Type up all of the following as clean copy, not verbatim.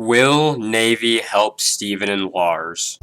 Will Navy help Steven and Lars?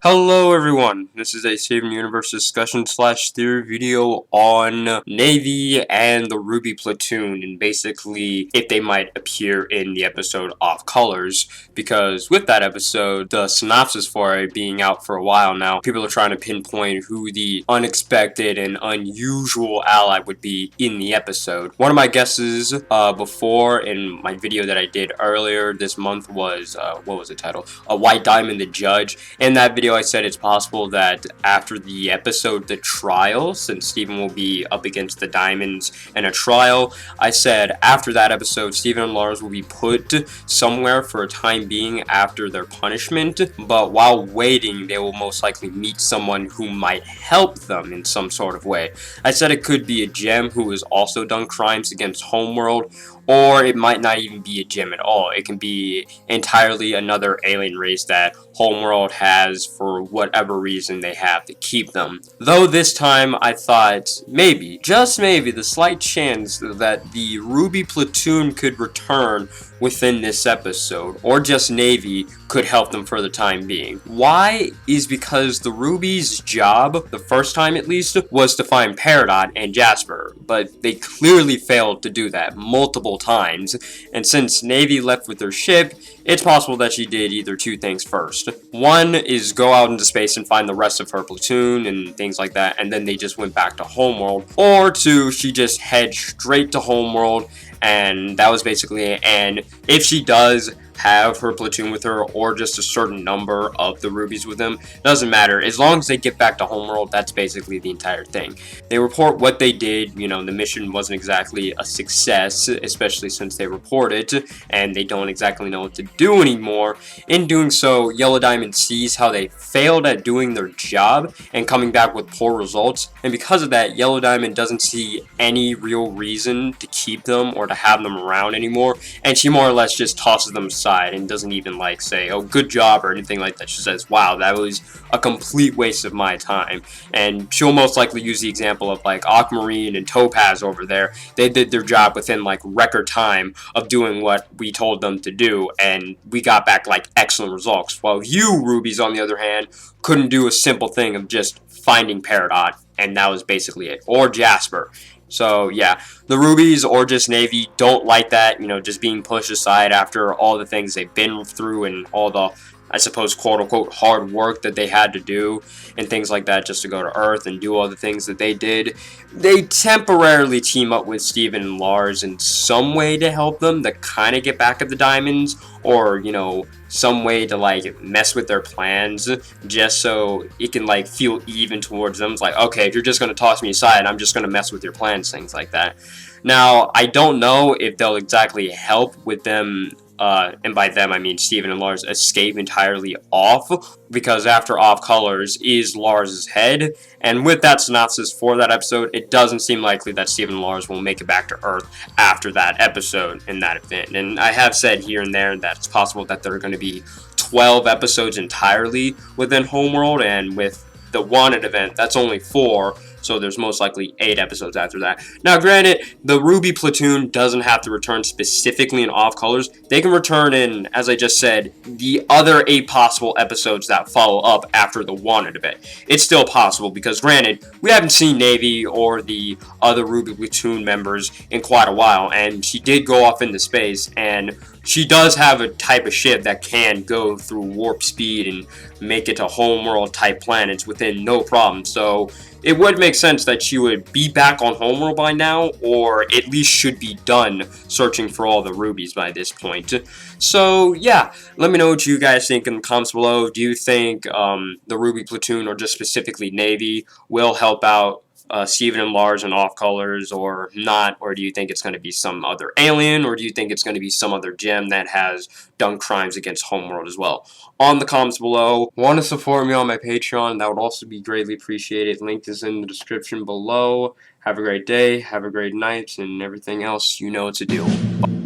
Hello everyone, this is a Steven Universe discussion / theory video on Navy and the Ruby Platoon, and basically if they might appear in the episode Off Colors, because with that episode, the synopsis for it being out for a while now, people are trying to pinpoint who the unexpected and unusual ally would be in the episode. One of my guesses before in my video that I did earlier this month was, what was the title? White Diamond the Judge. In that video I said it's possible that after the episode The Trial, since Steven will be up against the Diamonds in a trial, I said after that episode Steven and Lars will be put somewhere for a time being after their punishment, but while waiting they will most likely meet someone who might help them in some sort of way. I said it could be a gem who has also done crimes against Homeworld, or it might not even be a gem at all. It can be entirely another alien race that Homeworld has for whatever reason they have to keep them. Though this time I thought maybe, just maybe, the slight chance that the Ruby Platoon could return within this episode, or just Navy could help them for the time being. Why? Is because the Ruby's job, the first time at least, was to find Peridot and Jasper, but they clearly failed to do that multiple times, and since Navy left with their ship, it's possible that she did either two things first. One is go out into space and find the rest of her platoon and things like that, and then they just went back to Homeworld. Or two, she just head straight to Homeworld, and that was basically it. And if she does have her platoon with her, or just a certain number of the rubies with them, doesn't matter. As long as they get back to Homeworld, that's basically the entire thing. They report what they did. You know, the mission wasn't exactly a success, especially since they report it, and they don't exactly know what to do anymore. In doing so, Yellow Diamond sees how they failed at doing their job and coming back with poor results, and because of that, Yellow Diamond doesn't see any real reason to keep them or to have them around anymore, and she more or less just tosses them aside and doesn't even like say, oh, good job or anything like that. She says, wow, that was a complete waste of my time. And she'll most likely use the example of like Aquamarine and Topaz over there. They did their job within like record time of doing what we told them to do, and we got back like excellent results, while you Rubies on the other hand couldn't do a simple thing of just finding Peridot, and that was basically it, or Jasper. So yeah, the Rubies or just Navy don't like that, you know, just being pushed aside after all the things they've been through and all the, I suppose, quote-unquote hard work that they had to do and things like that just to go to Earth and do all the things that they did. They temporarily team up with Steven and Lars in some way to help them to kind of get back at the Diamonds, or, you know, some way to like mess with their plans just so it can like feel even towards them. It's like, okay, if you're just going to toss me aside, I'm just going to mess with your plans, things like that. Now, I don't know if they'll exactly help with them, and by them I mean Steven and Lars, escape entirely off, because after Off Colors is Lars's head, and with that synopsis for that episode, it doesn't seem likely that Steven and Lars will make it back to Earth after that episode in that event. And I have said here and there that it's possible that there are going to be 12 episodes entirely within Homeworld, and with the Wanted event, that's only 4, so there's most likely 8 episodes after that. Now, granted, the Ruby Platoon doesn't have to return specifically in Off Colors. They can return in, as I just said, the other 8 possible episodes that follow up after the Wanted event. It's still possible because, granted, we haven't seen Navy or the other Ruby Platoon members in quite a while, and she did go off into space, and she does have a type of ship that can go through warp speed and make it to Homeworld type planets within no problem. So it would make sense that she would be back on Homeworld by now, or at least should be done searching for all the rubies by this point. So yeah, let me know what you guys think in the comments below. Do you think the Ruby Platoon, or just specifically Navy, will help out Steven and Lars and Off Colors, or not? Or do you think it's going to be some other alien, or do you think it's going to be some other gem that has done crimes against Homeworld as well? On the comments below. Want to support me on my Patreon? That would also be greatly appreciated. Link is in the description below. Have a great day, have a great night, and everything else, you know what to do. Bye.